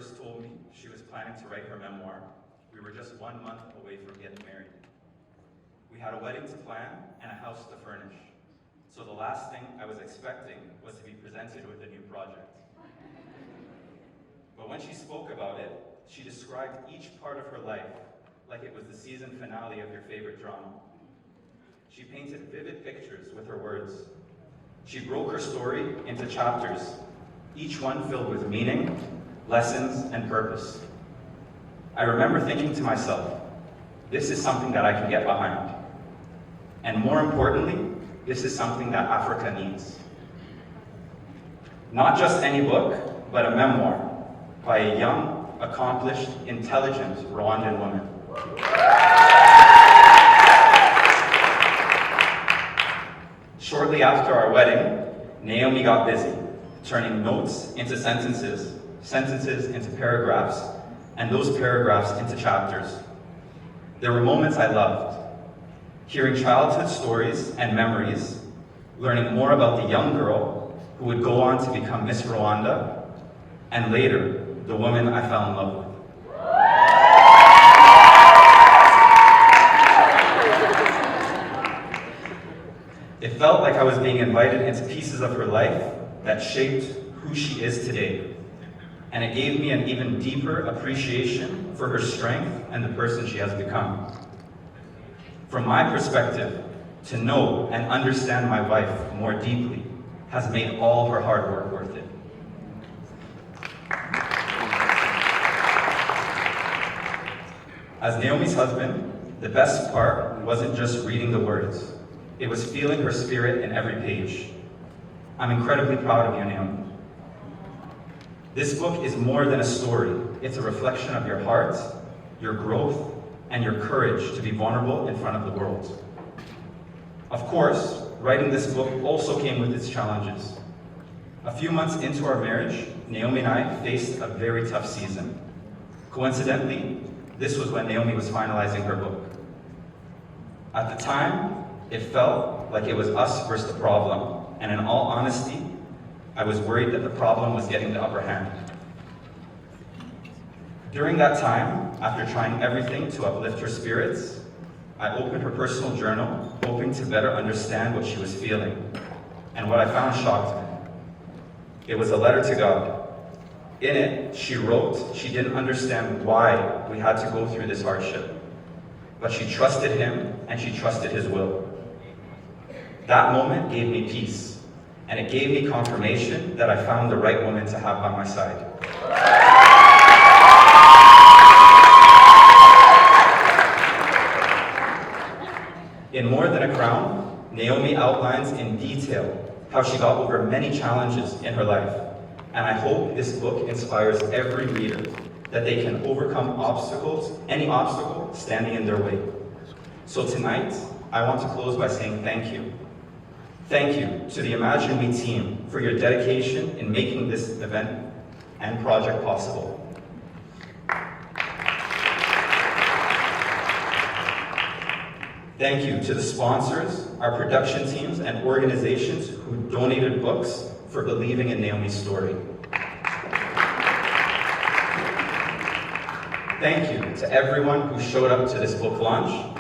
first told me she was planning to write her memoir, we were just 1 month away from getting married. We had a wedding to plan and a house to furnish. So the last thing I was expecting was to be presented with a new project. But when she spoke about it, she described each part of her life like it was the season finale of your favorite drama. She painted vivid pictures with her words. She broke her story into chapters, each one filled with meaning, lessons, and purpose. I remember thinking to myself, this is something that I can get behind. And more importantly, this is something that Africa needs. Not just any book, but a memoir by a young, accomplished, intelligent Rwandan woman. Shortly after our wedding, Naomie got busy, turning notes into sentences, sentences into paragraphs, and those paragraphs into chapters. There were moments I loved, hearing childhood stories and memories, learning more about the young girl who would go on to become Miss Rwanda, and later, the woman I fell in love with. It felt like I was being invited into pieces of her life that shaped who she is today. And it gave me an even deeper appreciation for her strength and the person she has become. From my perspective, to know and understand my wife more deeply has made all her hard work worth it. As Naomie's husband, the best part wasn't just reading the words. It was feeling her spirit in every page. I'm incredibly proud of you, Naomie. This book is more than a story. It's a reflection of your heart, your growth, and your courage to be vulnerable in front of the world. Of course, writing this book also came with its challenges. A few months into our marriage, Naomie and I faced a very tough season. Coincidentally, this was when Naomie was finalizing her book. At the time, it felt like it was us versus the problem, and in all honesty, I was worried that the problem was getting the upper hand. During that time, after trying everything to uplift her spirits, I opened her personal journal, hoping to better understand what she was feeling, and what I found shocked me. It was a letter to God. In it, she wrote she didn't understand why we had to go through this hardship, but she trusted Him and she trusted His will. That moment gave me peace, and it gave me confirmation that I found the right woman to have by my side. In More Than a Crown, Naomie outlines in detail how she got over many challenges in her life, and I hope this book inspires every reader that they can overcome obstacles, any obstacle standing in their way. So tonight, I want to close by saying thank you. Thank you to the Imagine Me team for your dedication in making this event and project possible. Thank you to the sponsors, our production teams, and organizations who donated books for believing in Naomie's story. Thank you to everyone who showed up to this book launch.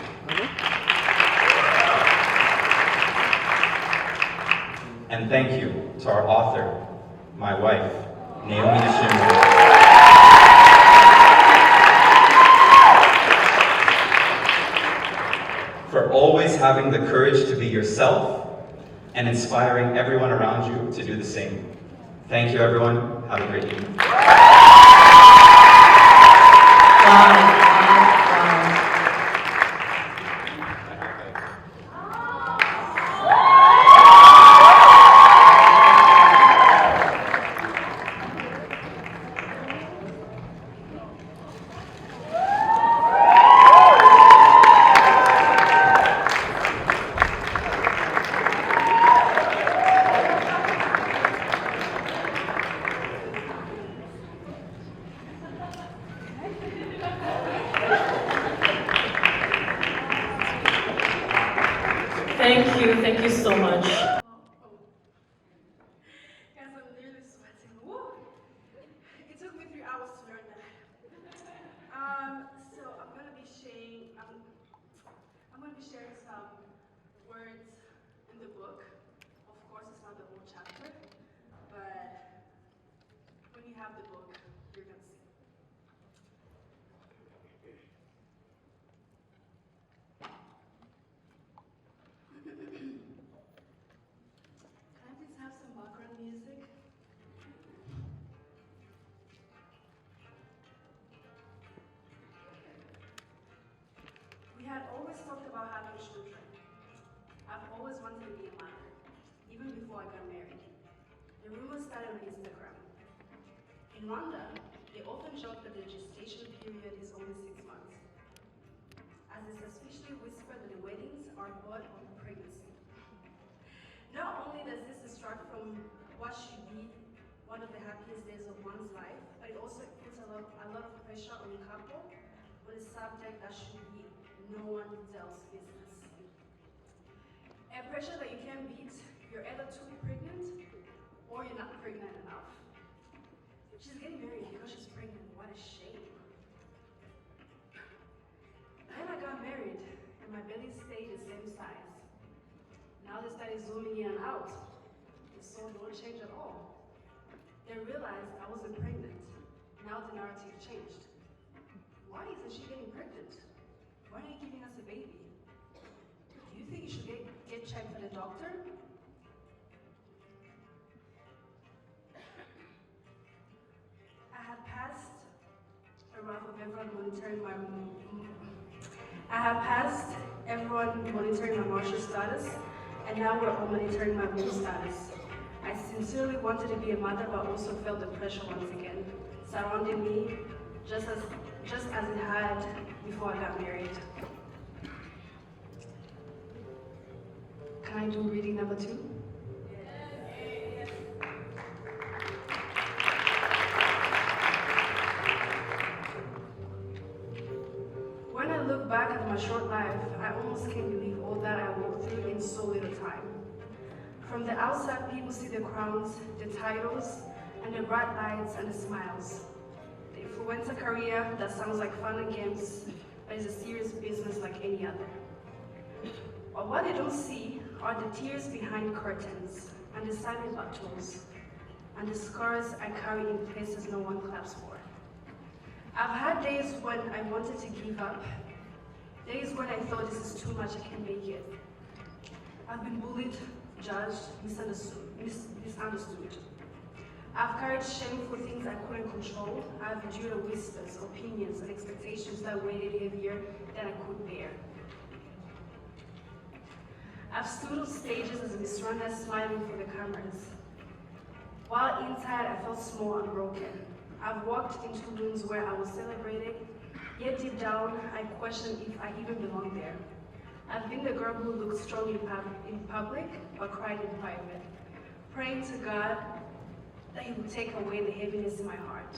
And thank you to our author, my wife, Naomie Ijambo. For always having the courage to be yourself and inspiring everyone around you to do the same. Thank you, everyone. Have a great evening. Thank you so much. Guys, I'm literally sweating. Woo! It took me 3 hours to learn have the book, you're going to see. Can I please have some background music? We had always talked about having children. I've always wanted to be a mother, even before I got married. The rumors started on Instagram. In Rwanda, they often joke that the gestation period is only 6 months, as it's suspiciously whispered that the weddings are bought on pregnancy. Not only does this distract from what should be one of the happiest days of one's life, but it also puts a lot of pressure on the couple on a subject that should be no one else's business. A pressure that you can't beat. You're either too pregnant or you're not pregnant enough. She's getting married because she's pregnant. What a shame. Then I got married and my belly stayed the same size. Now they started zooming in and out. The soul don't change at all. They realized I wasn't pregnant. Now the narrative changed. Why isn't she getting pregnant? Why are you giving us a baby? Do you think you should get checked by the doctor? I had passed a round of everyone monitoring my martial status, and now we're all monitoring my womb status. I sincerely wanted to be a mother, but also felt the pressure once again, surrounding me, just as it had before I got married. Can I do reading number 2? When I look back at my short life, I almost can't believe all that I walked through in so little time. From the outside, people see the crowns, the titles, and the bright lights and the smiles. The influencer career that sounds like fun and games, but is a serious business like any other. But what they don't see are the tears behind curtains, and the silent battles, and the scars I carry in places no one claps for. I've had days when I wanted to give up, days when I thought this is too much, I can't make it. I've been bullied, judged, misunderstood. I've carried shame for things I couldn't control. I've endured whispers, opinions, and expectations that weighed heavier than I could bear. I've stood on stages as a Miss Rwanda smiling for the cameras, while inside I felt small and broken. I've walked into rooms where I was celebrated, yet deep down I questioned if I even belonged there. I've been the girl who looked strong in public, but cried in private, praying to God that He would take away the heaviness in my heart.